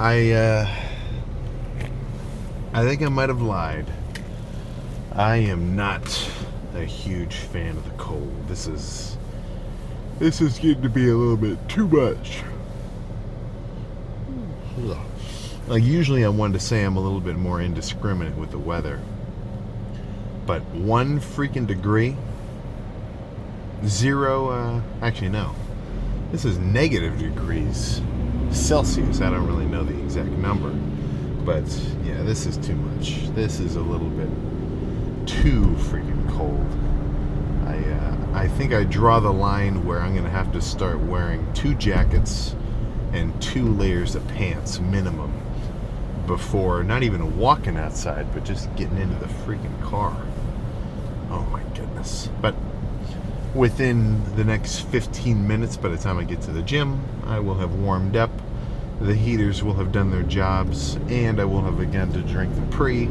I think I might have lied. I am not a huge fan of the cold. This is getting to be a little bit too much. Like, usually I'm one to say I'm a little bit more indiscriminate with the weather. But 1 freaking degree, 0, actually no. This is negative degrees Celsius. I don't really know the exact number. But yeah, this is too much. This is a little bit too freaking cold. I think I draw the line where I'm going to have to start wearing 2 jackets and 2 layers of pants minimum before not even walking outside, but just getting into the freaking car. Oh my goodness. But within the next 15 minutes, by the time I get to the gym, I will have warmed up, the heaters will have done their jobs, and I will have begun to drink the pre,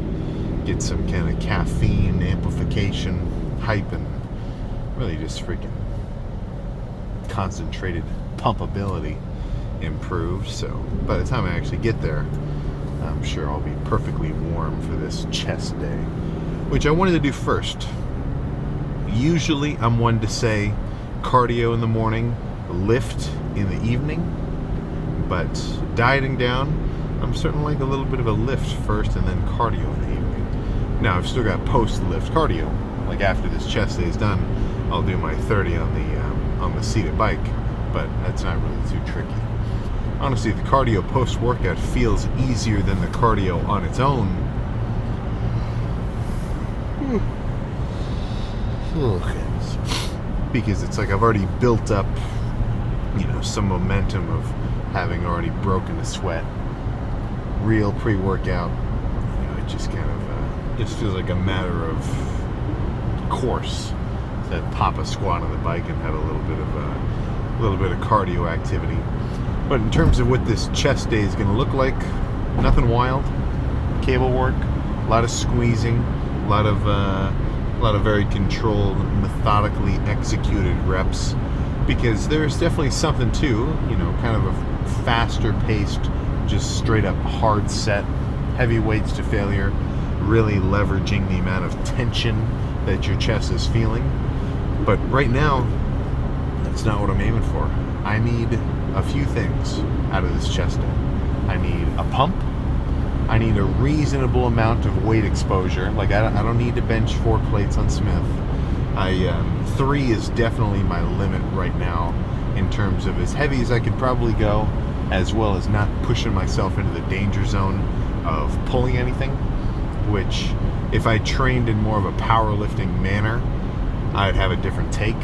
get some kind of caffeine amplification, hype, and really just freaking concentrated pumpability improved. So by the time I actually get there, I'm sure I'll be perfectly warm for this chest day, which I wanted to do first. Usually I'm one to say cardio in the morning, lift in the evening, but dieting down, I'm starting like a little bit of a lift first and then cardio in the evening. Now I've still got post-lift cardio. Like after this chest day is done, I'll do my 30 on the seated bike, but that's not really too tricky. Honestly, the cardio post-workout feels easier than the cardio on its own. Because it's like I've already built up, some momentum of having already broken a sweat. Real pre-workout, it just kind of just feels like a matter of course to pop a squat on the bike and have a little bit of cardio activity. But in terms of what this chest day is going to look like, nothing wild. Cable work, a lot of squeezing, a lot of very controlled, methodically executed reps, because there's definitely something to, kind of a faster paced, just straight up hard set, heavy weights to failure, really leveraging the amount of tension that your chest is feeling. But right now, that's not what I'm aiming for. I need a few things out of this chest day. I need a pump. I need a reasonable amount of weight exposure. Like, I don't need to bench 4 plates on Smith. 3 is definitely my limit right now in terms of as heavy as I could probably go, as well as not pushing myself into the danger zone of pulling anything, which if I trained in more of a powerlifting manner, I'd have a different take.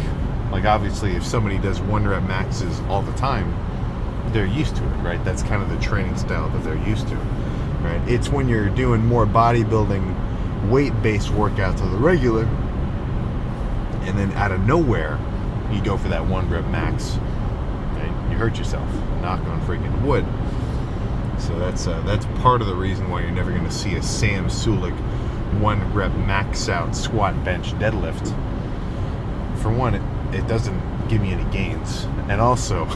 Like, obviously, if somebody does 1 rep maxes all the time, they're used to it, right? That's kind of the training style that they're used to, right? It's when you're doing more bodybuilding, weight-based workouts of the regular, and then out of nowhere, you go for that 1 rep max, and you hurt yourself. Knock on freaking wood. So that's part of the reason why you're never going to see a Sam Sulek 1 rep max out squat, bench, deadlift. For one, it doesn't give me any gains, and also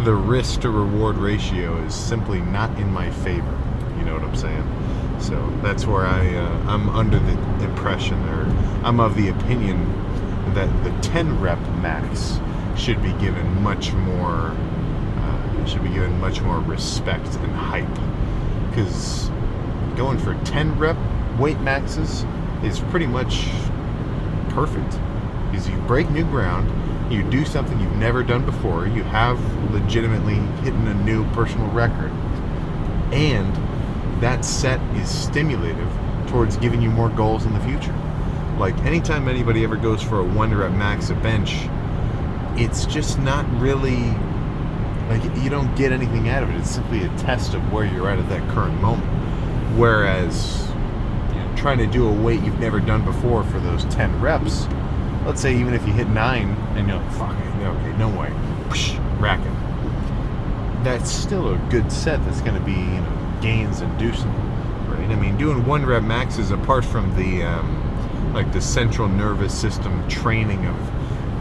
the risk to reward ratio is simply not in my favor. You know what I'm saying? So that's where I'm under the impression, or I'm of the opinion, that the 10 rep max should be given much more respect and hype, because going for 10 rep weight maxes is pretty much perfect. Because you break new ground, you do something you've never done before, you have legitimately hitting a new personal record, and that set is stimulative towards giving you more goals in the future. Like, anytime anybody ever goes for a 1 rep max at bench, it's just not really, like, you don't get anything out of it. It's simply a test of where you're at that current moment. Whereas, trying to do a weight you've never done before for those 10 reps, let's say even if you hit 9 and you're like, fuck, okay, no way, rack it. That's still a good set that's going to be, gains inducing, right? I mean, doing 1 rep maxes, apart from the the central nervous system training of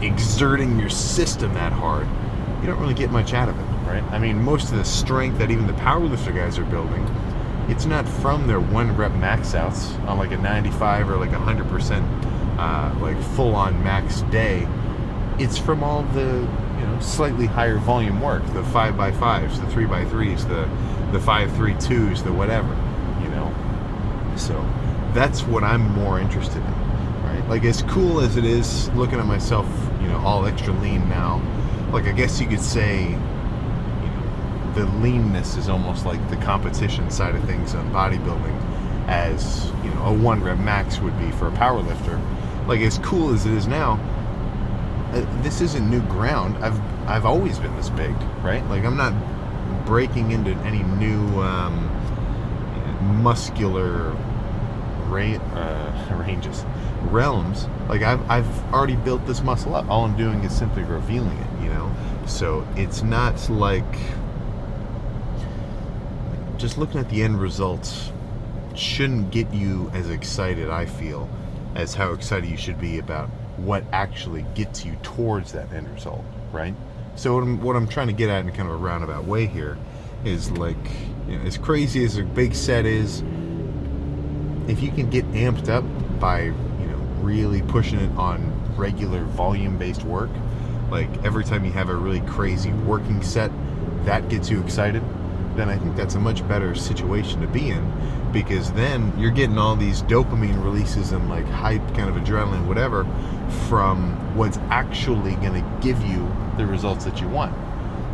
exerting your system that hard, you don't really get much out of it, right? I mean, most of the strength that even the powerlifter guys are building, it's not from their 1 rep max outs on like a 95 or like 100% like full on max day. It's from all the slightly higher volume work, the 5x5s, the 3x3s, the 5-3-2s, the whatever, So that's what I'm more interested in, right? Like, as cool as it is looking at myself, all extra lean now, like, I guess you could say, the leanness is almost like the competition side of things on bodybuilding, as a 1 rep max would be for a powerlifter. Like, as cool as it is now, this isn't new ground. I've always been this big, right? Like, I'm not breaking into any new muscular realms. Like, I've already built this muscle up. All I'm doing is simply revealing it, So it's not like just looking at the end results shouldn't get you as excited, I feel, as how excited you should be about what actually gets you towards that end result, right? So what I'm trying to get at in kind of a roundabout way here is, like, as crazy as a big set is, if you can get amped up by really pushing it on regular volume-based work, like every time you have a really crazy working set that gets you excited, then I think that's a much better situation to be in, because then you're getting all these dopamine releases and like hype, kind of adrenaline, whatever, from what's actually going to give you the results that you want.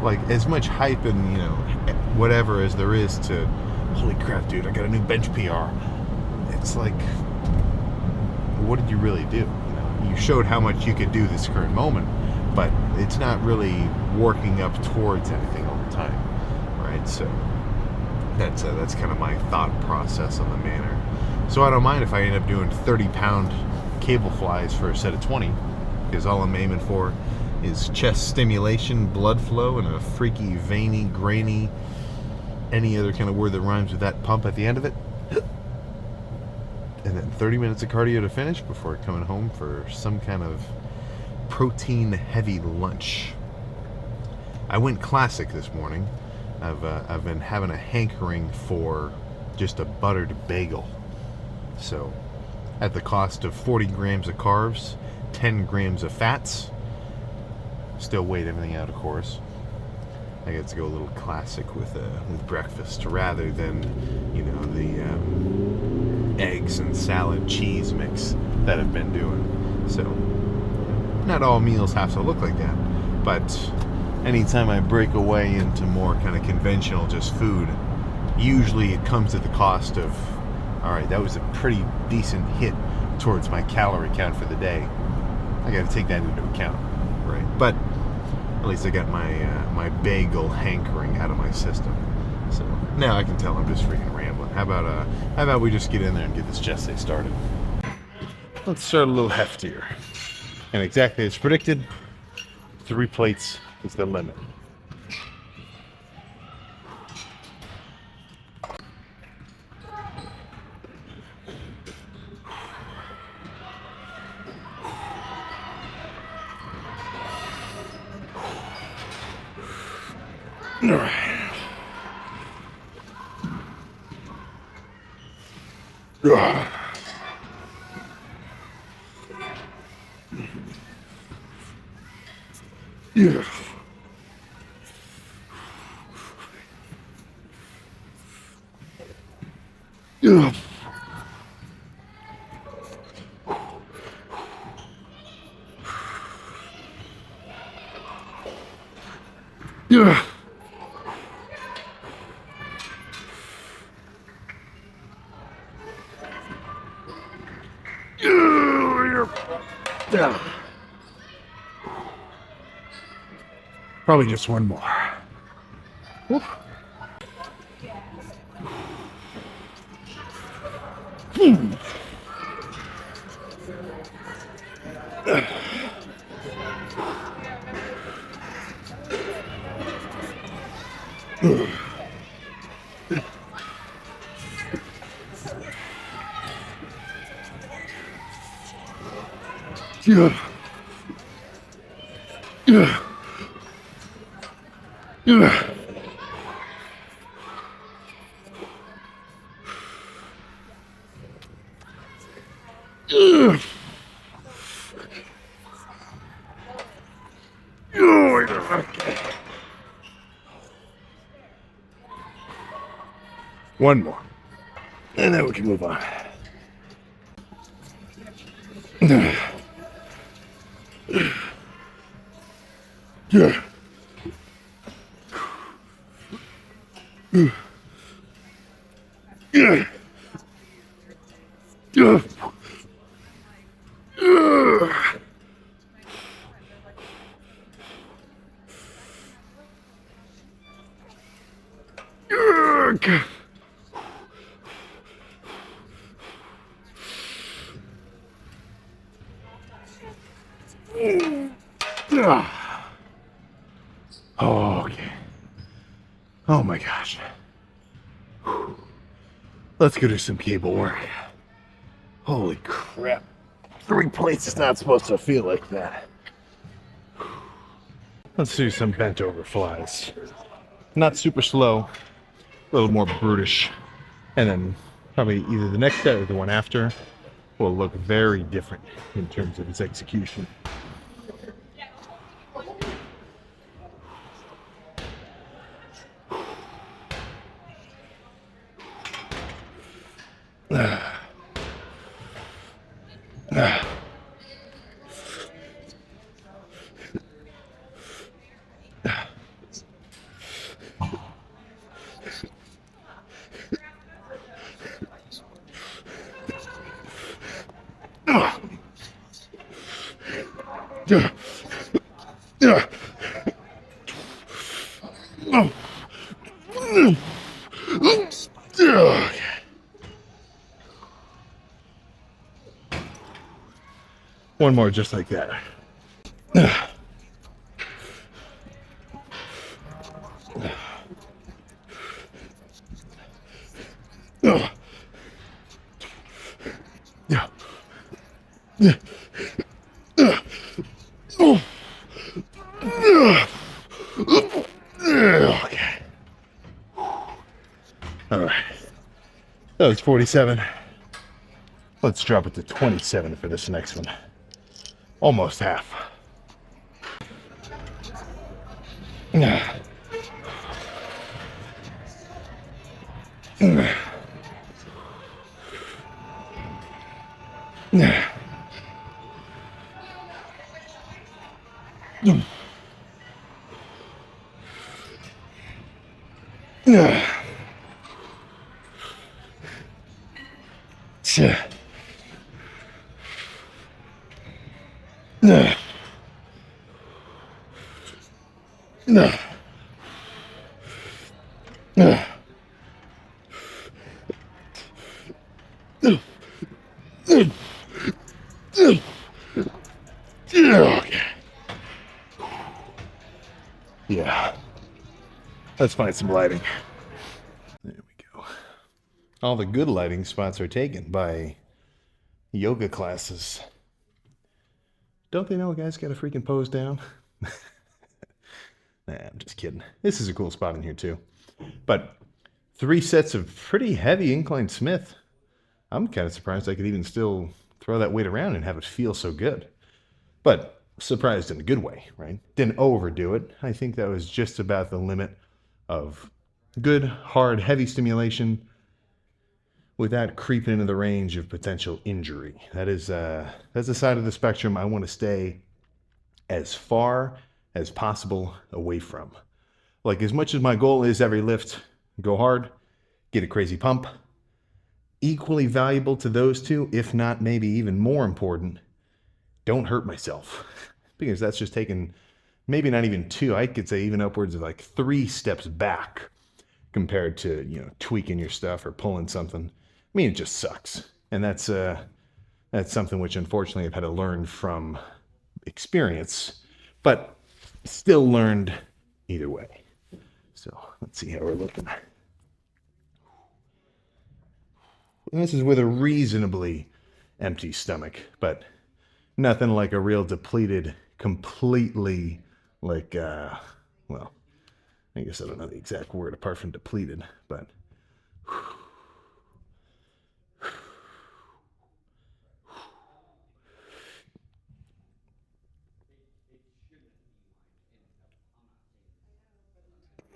Like, as much hype and whatever as there is to, holy crap, dude, I got a new bench PR. It's like, what did you really do? You showed how much you could do this current moment, but it's not really working up towards anything all the time. Right, so that's kind of my thought process on the manner. So I don't mind if I end up doing 30-pound cable flies for a set of 20, because all I'm aiming for is chest stimulation, blood flow, and a freaky, veiny, grainy, any other kind of word that rhymes with that pump at the end of it. And then 30 minutes of cardio to finish before coming home for some kind of protein-heavy lunch. I went classic this morning. I've been having a hankering for just a buttered bagel. So, at the cost of 40 grams of carbs, 10 grams of fats, still weighed everything out, of course. I get to go a little classic with breakfast, rather than the eggs and salad cheese mix that I've been doing. So, not all meals have to look like that, but anytime I break away into more kind of conventional just food, usually it comes at the cost of, all right, that was a pretty decent hit towards my calorie count for the day. I got to take that into account, right? But at least I got my bagel hankering out of my system. So now I can tell I'm just freaking rambling. How about we just get in there and get this chest day started? Let's start a little heftier. And exactly as predicted, 3 plates is the limit. All right. Yeah. Yeah. Yeah. Yeah. Probably just one more. Whoop. Hmm. Yeah. Yeah. One more. And then we can move on. Oh, okay. Oh my gosh. Let's go do some cable work. Holy crap. 3 plates is not supposed to feel like that. Let's do some bent over flies. Not super slow, a little more brutish. And then probably either the next set or the one after will look very different in terms of its execution. One more just like that. Okay. All right. That was 47. Let's drop it to 27 for this next one. Almost half. Yeah. Let's find some lighting. There we go. All the good lighting spots are taken by yoga classes. Don't they know a guy's got to freaking pose down? Nah, I'm just kidding. This is a cool spot in here too. But 3 sets of pretty heavy incline Smith. I'm kind of surprised I could even still throw that weight around and have it feel so good. But surprised in a good way, right? Didn't overdo it. I think that was just about the limit of good, hard, heavy stimulation without creeping into the range of potential injury. That's the side of the spectrum I want to stay as far as possible away from. Like, as much as my goal is every lift, go hard, get a crazy pump, equally valuable to those two, if not maybe even more important, don't hurt myself. Because that's just taking maybe not even 2, I could say even upwards of like 3 steps back compared to, you know, tweaking your stuff or pulling something. I mean, it just sucks. And that's something which unfortunately I've had to learn from experience, but still learned either way. So let's see how we're looking. And this is with a reasonably empty stomach, but nothing like a real depleted, completely like, well, I guess I don't know the exact word apart from depleted, but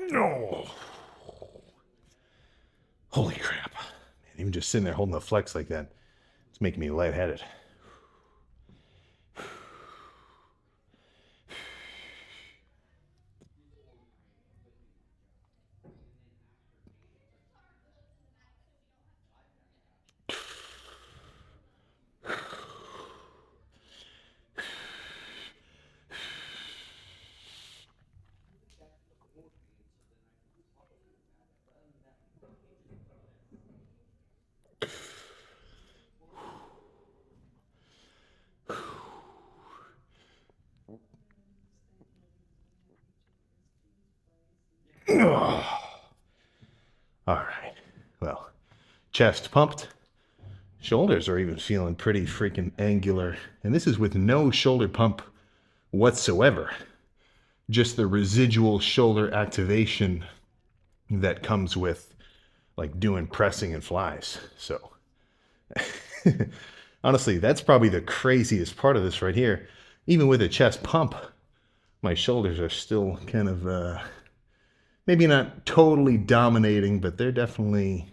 no. Holy crap. Man, even just sitting there holding the flex like that, it's making me lightheaded. All right. Well, chest pumped. Shoulders are even feeling pretty freaking angular. And this is with no shoulder pump whatsoever. Just the residual shoulder activation that comes with like doing pressing and flies. So honestly, that's probably the craziest part of this right here. Even with a chest pump, my shoulders are still kind of maybe not totally dominating, but they're definitely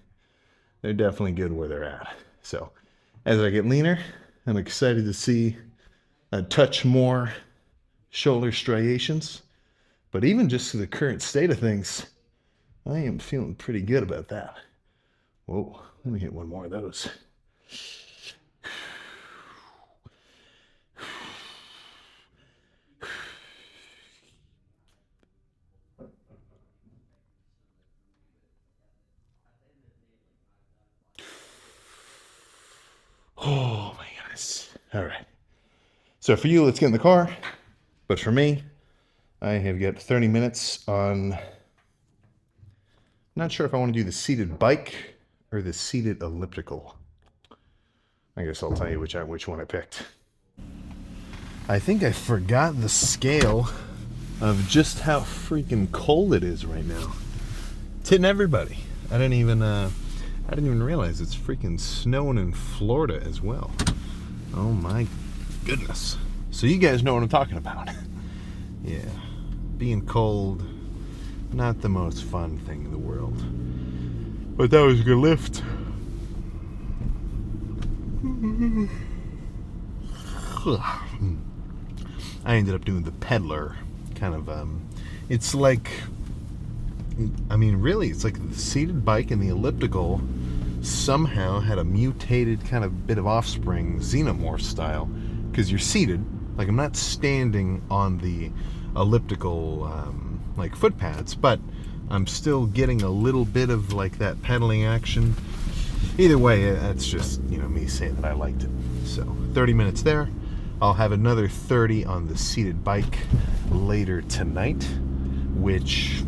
good where they're at. So as I get leaner, I'm excited to see a touch more shoulder striations. But even just to the current state of things, I am feeling pretty good about that. Whoa, let me hit one more of those. Oh my goodness. All right. So for you, let's get in the car. But for me, I have got 30 minutes on, not sure if I want to do the seated bike or the seated elliptical. I guess I'll tell you which one I picked. I think I forgot the scale of just how freaking cold it is right now. It's hitting everybody. I didn't even realize it's freaking snowing in Florida as well. Oh my goodness. So you guys know what I'm talking about. Yeah. Being cold, not the most fun thing in the world. But that was a good lift. I ended up doing the peddler kind of, it's like, I mean, really, it's like the seated bike and the elliptical somehow had a mutated kind of bit of offspring, xenomorph style, because you're seated. Like, I'm not standing on the elliptical, like, foot pads, but I'm still getting a little bit of, like, that pedaling action. Either way, that's just, you know, me saying that I liked it. So, 30 minutes there. I'll have another 30 on the seated bike later tonight, which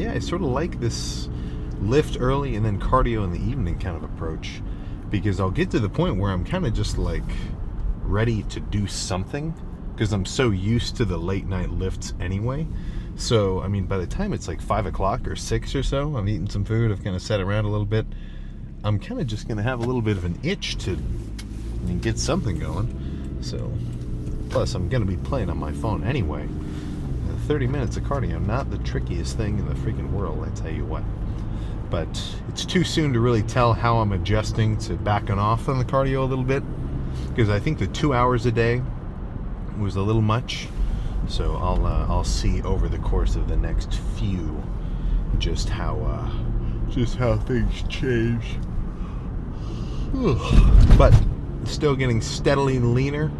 I sort of like this lift early and then cardio in the evening kind of approach, because I'll get to the point where I'm kind of just like ready to do something, because I'm so used to the late night lifts anyway. So, I mean, by the time it's like 5 o'clock or 6 or so, I'm eating some food, I've kind of sat around a little bit, I'm kind of just going to have a little bit of an itch to get something going. So, plus I'm going to be playing on my phone anyway. 30 minutes of cardio, not the trickiest thing in the freaking world, I tell you what. But it's too soon to really tell how I'm adjusting to backing off on the cardio a little bit, because I think the 2 hours a day was a little much. So I'll see over the course of the next few just how things change. But still getting steadily leaner.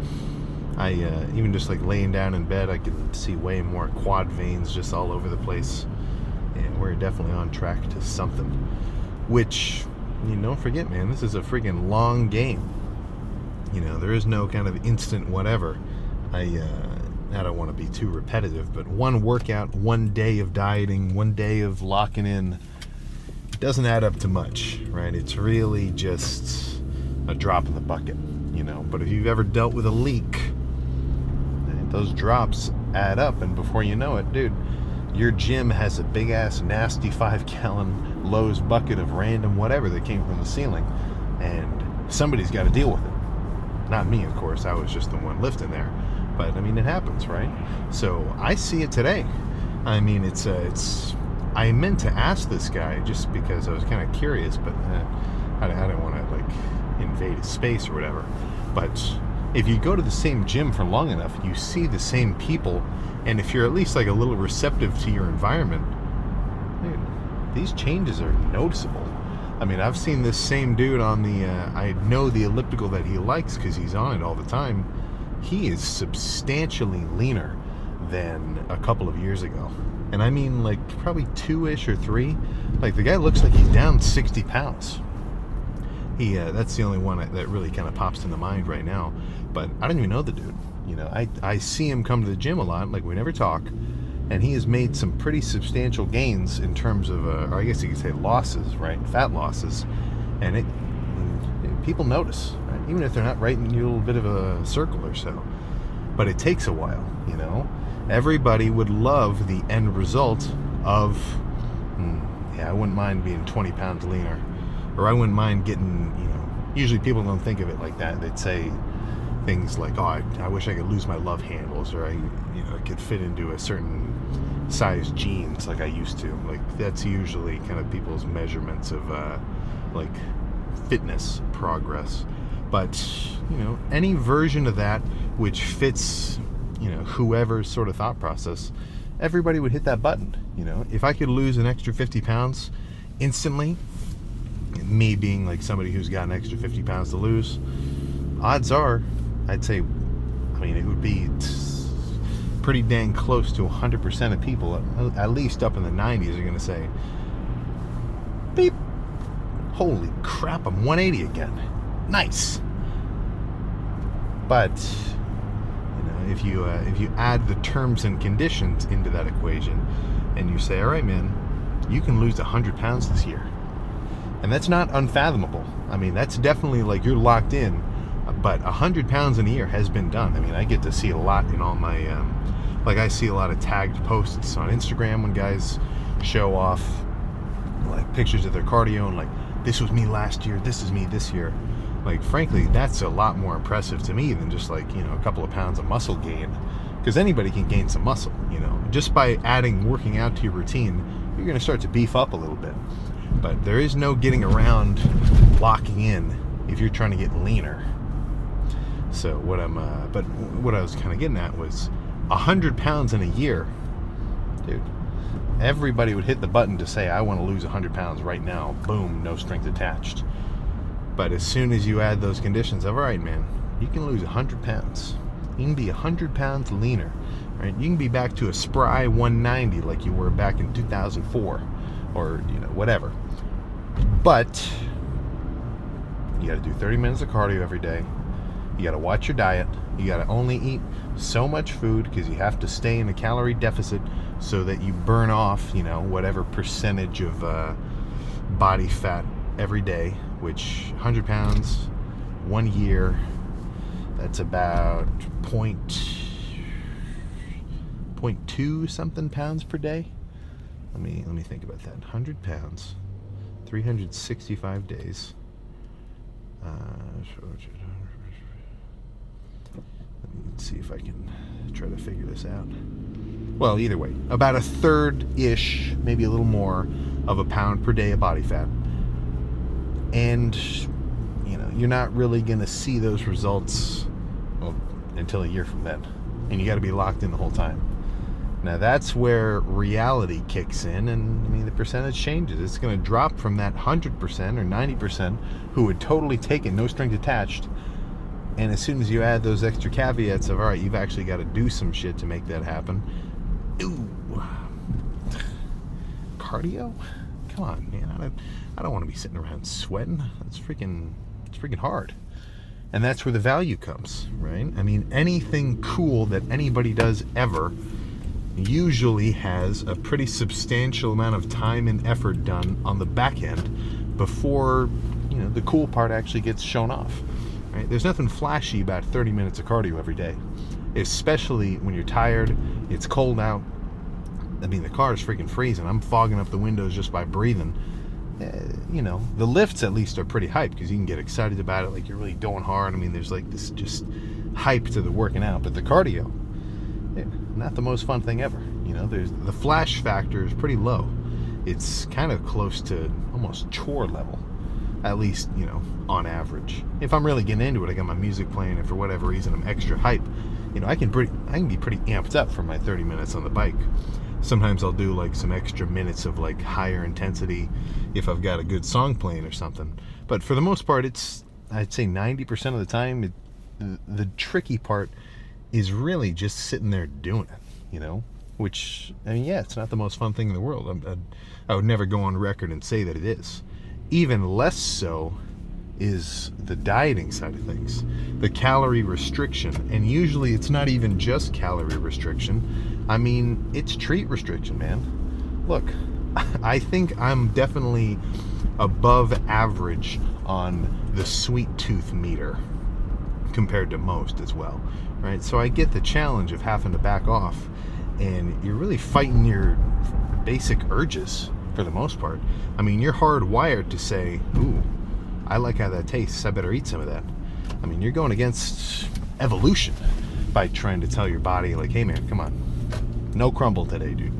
I even just like laying down in bed, I can see way more quad veins just all over the place. And we're definitely on track to something. Which, you don't forget, man, this is a freaking long game. You know, there is no kind of instant whatever. I don't want to be too repetitive, but one workout, one day of dieting, one day of locking in, doesn't add up to much, right? It's really just a drop in the bucket, you know. But if you've ever dealt with a leak, those drops add up, and before you know it, dude, your gym has a big ass nasty 5-gallon Lowe's bucket of random whatever that came from the ceiling, and somebody's got to deal with it. Not me, of course. I was just the one lifting there, but I mean, it happens, right? So I see it today. I mean, it's I meant to ask this guy just because I was kind of curious, but I didn't want to like invade his space or whatever. But if you go to the same gym for long enough, you see the same people, and if you're at least like a little receptive to your environment, dude, these changes are noticeable. I mean, I've seen this same dude on the, I know the elliptical that he likes because he's on it all the time. He is substantially leaner than a couple of years ago. And I mean, like, probably 2-ish or 3. Like, the guy looks like he's down 60 pounds. That's the only one that really kind of pops into mind right now. But I don't even know the dude. You know, I see him come to the gym a lot. Like, we never talk. And he has made some pretty substantial gains in terms of, or I guess you could say losses, right? Fat losses. And people notice, right? Even if they're not right in your little bit of a circle or so. But it takes a while, you know? Everybody would love the end result of, I wouldn't mind being 20 pounds leaner. Or I wouldn't mind getting, you know, usually people don't think of it like that. They'd say things like, oh, I wish I could lose my love handles, or I could fit into a certain size jeans like I used to. Like, that's usually kind of people's measurements of, like, fitness progress. But, you know, any version of that which fits, you know, whoever's sort of thought process, everybody would hit that button. You know, if I could lose an extra 50 pounds instantly, me being like somebody who's got an extra 50 pounds to lose, odds are, I'd say, I mean, it would be pretty dang close to 100% of people, at least up in the 90s, are going to say, beep, holy crap, I'm 180 again. Nice. But, you know, if you add the terms and conditions into that equation, and you say, all right, man, you can lose 100 pounds this year. And that's not unfathomable. I mean, that's definitely like you're locked in. But 100 pounds in a year has been done. I mean, I get to see a lot in all my, like I see a lot of tagged posts on Instagram when guys show off like pictures of their cardio and like, this was me last year, this is me this year. Like, frankly, that's a lot more impressive to me than just like, you know, a couple of pounds of muscle gain. Because anybody can gain some muscle, you know. Just by adding working out to your routine, you're going to start to beef up a little bit. But there is no getting around locking in if you're trying to get leaner. So what I was kind of getting at was 100 pounds in a year, dude. Everybody would hit the button to say, I want to lose 100 pounds right now. Boom, no strength attached. But as soon as you add those conditions of, all right, man, you can lose 100 pounds. You can be 100 pounds leaner, right? You can be back to a spry 190 like you were back in 2004 or, you know, whatever. But you got to do 30 minutes of cardio every day. You got to watch your diet. You got to only eat so much food because you have to stay in a calorie deficit so that you burn off, you know, whatever percentage of body fat every day, which 100 pounds, 1 year, that's about 0.2 something pounds per day. Let me think about that. 100 pounds, 365 days. Let's see if I can try to figure this out. Well, either way, about 1/3-ish, maybe a little more, of a pound per day of body fat. And, you know, you're not really going to see those results, well, until a year from then. And you got to be locked in the whole time. Now, that's where reality kicks in, and, I mean, the percentage changes. It's going to drop from that 100% or 90% who would totally take it, no strings attached. And as soon as you add those extra caveats of, all right, you've actually got to do some shit to make that happen. Ooh. Cardio? Come on, man. I don't want to be sitting around sweating. It's freaking hard. And that's where the value comes, right? I mean, anything cool that anybody does ever usually has a pretty substantial amount of time and effort done on the back end before, you know, the cool part actually gets shown off. Right? There's nothing flashy about 30 minutes of cardio every day, especially when you're tired It's cold out. I mean, the car is freaking freezing. I'm fogging up the windows just by breathing. You know, the lifts at least are pretty hyped because you can get excited about it, like you're really going hard. I mean, there's like this just hype to the working out. But the cardio, not the most fun thing ever. You know, there's the flash factor is pretty low. It's kind of close to almost chore level, at least, you know, on average. If I'm really getting into it, I got my music playing, and for whatever reason I'm extra hype, you know, I can be pretty amped up for my 30 minutes on the bike. Sometimes I'll do like some extra minutes of like higher intensity if I've got a good song playing or something. But for the most part, I'd say 90% of the time, the tricky part is really just sitting there doing it, you know? Which, I mean, yeah, it's not the most fun thing in the world. I would never go on record and say that it is. Even less so is the dieting side of things, the calorie restriction. And usually it's not even just calorie restriction. I mean, it's treat restriction, man. Look, I think I'm definitely above average on the sweet tooth meter compared to most as well, right? So I get the challenge of having to back off, and you're really fighting your basic urges for the most part. I mean, you're hardwired to say, ooh, I like how that tastes, I better eat some of that. I mean, you're going against evolution by trying to tell your body, like, hey man, come on, no crumble today, dude.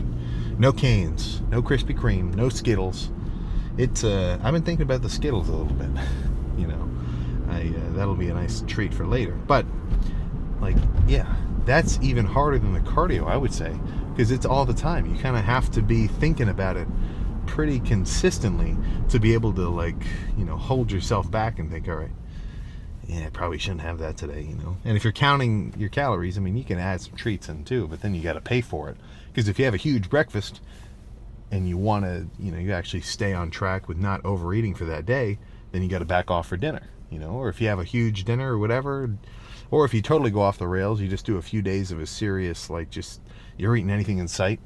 No Canes, no Krispy Kreme, no Skittles. I've been thinking about the Skittles a little bit. You know, that'll be a nice treat for later. But, like, yeah, that's even harder than the cardio, I would say, because it's all the time. You kind of have to be thinking about it pretty consistently to be able to, like, you know, hold yourself back and think, all right, yeah, I probably shouldn't have that today, you know. And if you're counting your calories, I mean, you can add some treats in too, but then you got to pay for it. Because if you have a huge breakfast and you want to, you know, you actually stay on track with not overeating for that day, then you got to back off for dinner, you know. Or if you have a huge dinner or whatever, or if you totally go off the rails, you just do a few days of a serious, like, just you're eating anything in sight,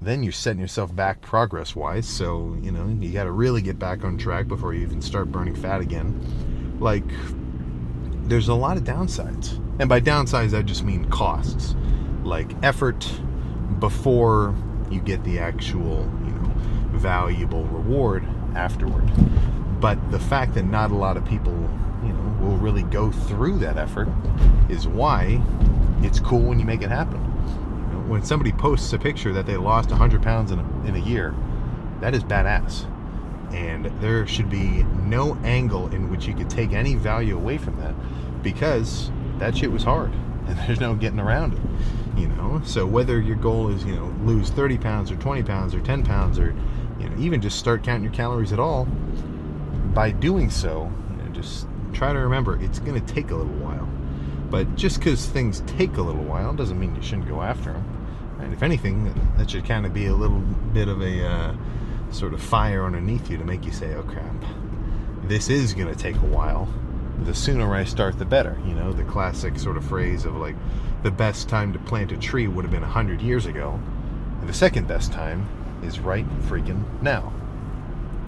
then you're setting yourself back progress-wise. So, you know, you got to really get back on track before you even start burning fat again. Like, there's a lot of downsides. And by downsides, I just mean costs. Like effort before you get the actual, you know, valuable reward afterward. But the fact that not a lot of people, you know, will really go through that effort is why it's cool when you make it happen. You know, when somebody posts a picture that they lost 100 pounds in a year, that is badass. And there should be no angle in which you could take any value away from that, because that shit was hard and there's no getting around it, you know. So whether your goal is, you know, lose 30 pounds or 20 pounds or 10 pounds, or, you know, even just start counting your calories at all, by doing so, you know, just try to remember it's going to take a little while. But just because things take a little while doesn't mean you shouldn't go after them. And if anything, that should kind of be a little bit of a sort of fire underneath you to make you say, oh crap, this is going to take a while. The sooner I start, the better. You know, the classic sort of phrase of, like, the best time to plant a tree would have been 100 years ago. And the second best time is right freaking now.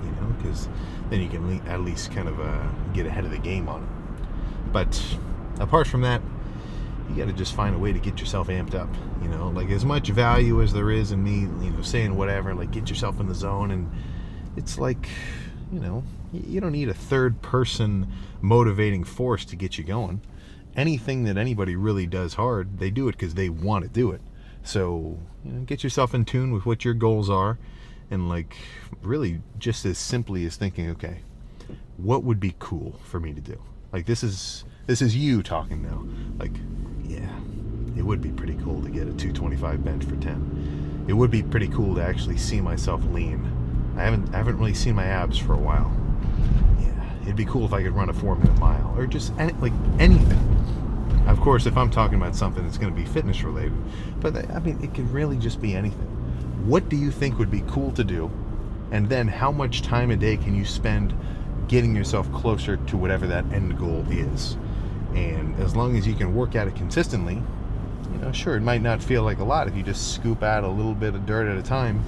You know, because then you can at least kind of get ahead of the game on it. But apart from that, you got to just find a way to get yourself amped up. You know, like, as much value as there is in me, you know, saying whatever, like, get yourself in the zone. And it's like, you know, you don't need a third person motivating force to get you going. Anything that anybody really does hard, they do it because they want to do it. So, you know, get yourself in tune with what your goals are, and, like, really just as simply as thinking, okay, what would be cool for me to do? Like, this is you talking now. Like, yeah, it would be pretty cool to get a 225 bench for 10. It would be pretty cool to actually see myself lean. I haven't really seen my abs for a while. Yeah, it'd be cool if I could run a 4-minute mile, or just anything. Of course, if I'm talking about something that's going to be fitness related, but I mean, it could really just be anything. What do you think would be cool to do? And then how much time a day can you spend getting yourself closer to whatever that end goal is? And as long as you can work at it consistently, you know, sure, it might not feel like a lot if you just scoop out a little bit of dirt at a time.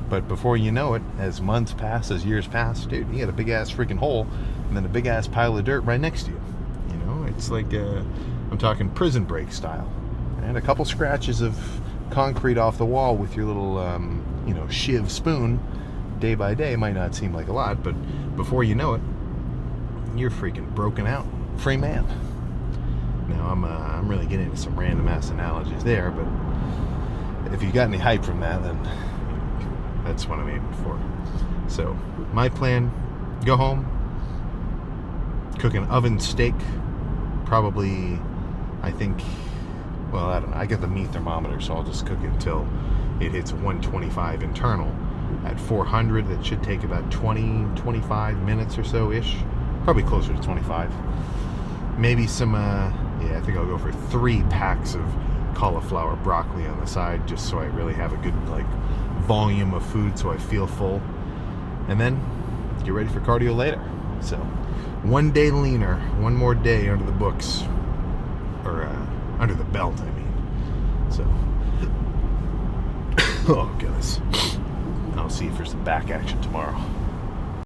But before you know it, as months pass, as years pass, dude, you got a big-ass freaking hole and then a big-ass pile of dirt right next to you. You know, it's like, I'm talking prison break style. And a couple scratches of concrete off the wall with your little, shiv spoon day by day might not seem like a lot, but before you know it, you're freaking broken out. Free man. Now, I'm really getting into some random ass analogies there, but if you got any hype from that, then that's what I'm aiming for. So, my plan, go home, cook an oven steak, probably, I think, well, I don't know, I got the meat thermometer, so I'll just cook it until it hits 125 internal. At 400, that should take about 25 minutes or so-ish. Probably closer to 25. Maybe some, I think I'll go for 3 packs of cauliflower broccoli on the side, just so I really have a good, volume of food so I feel full. And then, get ready for cardio later. So, one day leaner, one more day under the books. Or, under the belt, I mean. So, oh, goodness. I'll see if there's some back action tomorrow.